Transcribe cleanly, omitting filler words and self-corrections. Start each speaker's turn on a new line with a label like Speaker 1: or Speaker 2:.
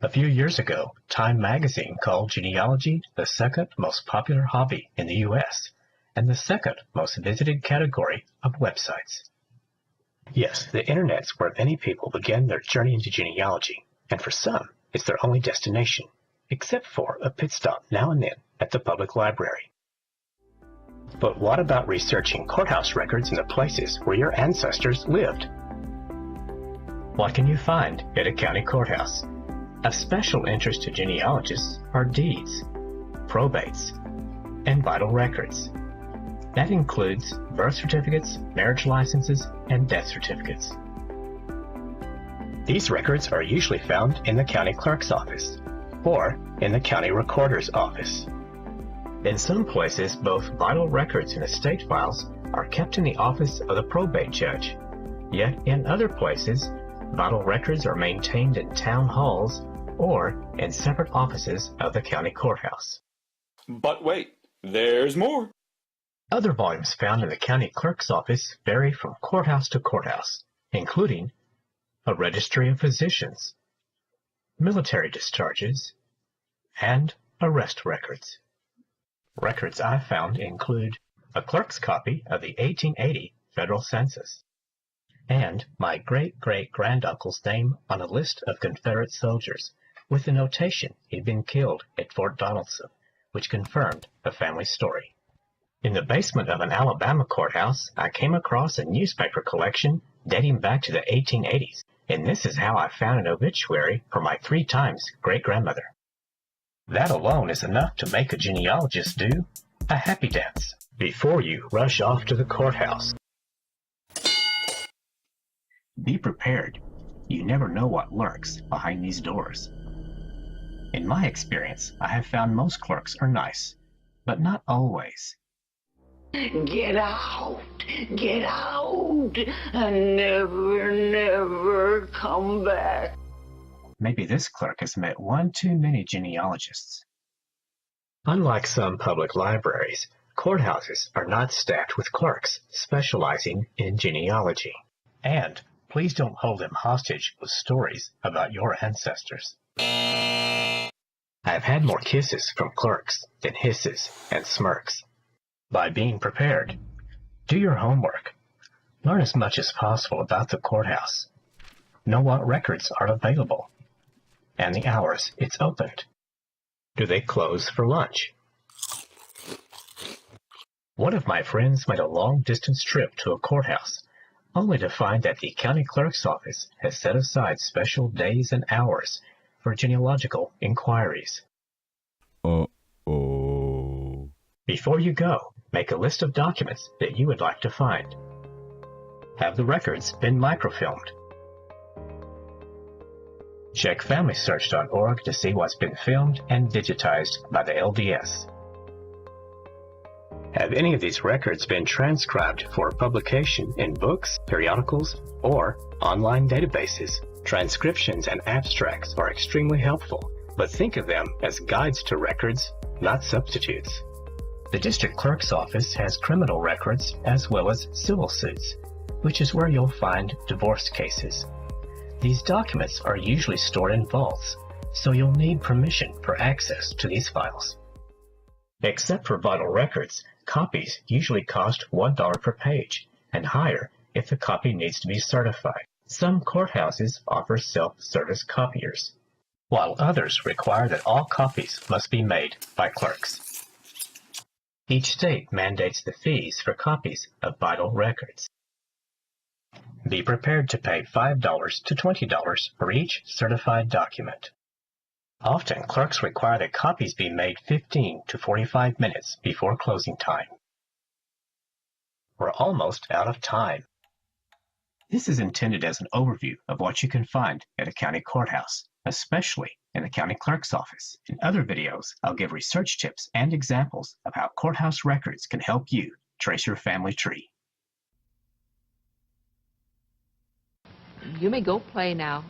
Speaker 1: A few years ago, Time magazine called genealogy the second most popular hobby in the U.S. and the second most visited category of websites. Yes, the internet's where many people begin their journey into genealogy, and for some, it's their only destination, except for a pit stop now and then at the public library. But what about researching courthouse records in the places where your ancestors lived? What can you find at a county courthouse? Of special interest to genealogists are deeds, probates, and vital records. That includes birth certificates, marriage licenses, and death certificates. These records are usually found in the county clerk's office or in the county recorder's office. In some places, both vital records and estate files are kept in the office of the probate judge. Yet in other places, vital records are maintained in town halls or in separate offices of the county courthouse.
Speaker 2: But wait, there's more.
Speaker 1: Other volumes found in the county clerk's office vary from courthouse to courthouse, including a registry of physicians, military discharges, and arrest records. Records I found include a clerk's copy of the 1880 federal census and my great-great-granduncle's name on a list of Confederate soldiers with the notation he'd been killed at Fort Donelson, which confirmed a family story. In the basement of an Alabama courthouse, I came across a newspaper collection dating back to the 1880s, and this is how I found an obituary for my 3 times great-grandmother. That alone is enough to make a genealogist do a happy dance before you rush off to the courthouse. Be prepared. You never know what lurks behind these doors. In my experience, I have found most clerks are nice, but not always.
Speaker 3: Get out! Get out! And never, never come back.
Speaker 1: Maybe this clerk has met one too many genealogists. Unlike some public libraries, courthouses are not staffed with clerks specializing in genealogy. And please don't hold them hostage with stories about your ancestors. I have had more kisses from clerks than hisses and smirks. By being prepared, do your homework. Learn as much as possible about the courthouse. Know what records are available and the hours it's opened. Do they close for lunch? One of my friends made a long-distance trip to a courthouse, only to find that the county clerk's office has set aside special days and hours for genealogical inquiries.
Speaker 4: Uh-oh.
Speaker 1: Before you go, make a list of documents that you would like to find. Have the records been microfilmed? Check FamilySearch.org to see what's been filmed and digitized by the LDS. Have any of these records been transcribed for publication in books, periodicals, or online databases? Transcriptions and abstracts are extremely helpful, but think of them as guides to records, not substitutes. The district clerk's office has criminal records as well as civil suits, which is where you'll find divorce cases. These documents are usually stored in vaults, so you'll need permission for access to these files. Except for vital records, copies usually cost $1 per page, and higher if the copy needs to be certified. Some courthouses offer self-service copiers, while others require that all copies must be made by clerks. Each state mandates the fees for copies of vital records. Be prepared to pay $5 to $20 for each certified document. Often, clerks require that copies be made 15 to 45 minutes before closing time. We're almost out of time. This is intended as an overview of what you can find at a county courthouse, especially in the county clerk's office. In other videos, I'll give research tips and examples of how courthouse records can help you trace your family tree.
Speaker 5: You may go play now.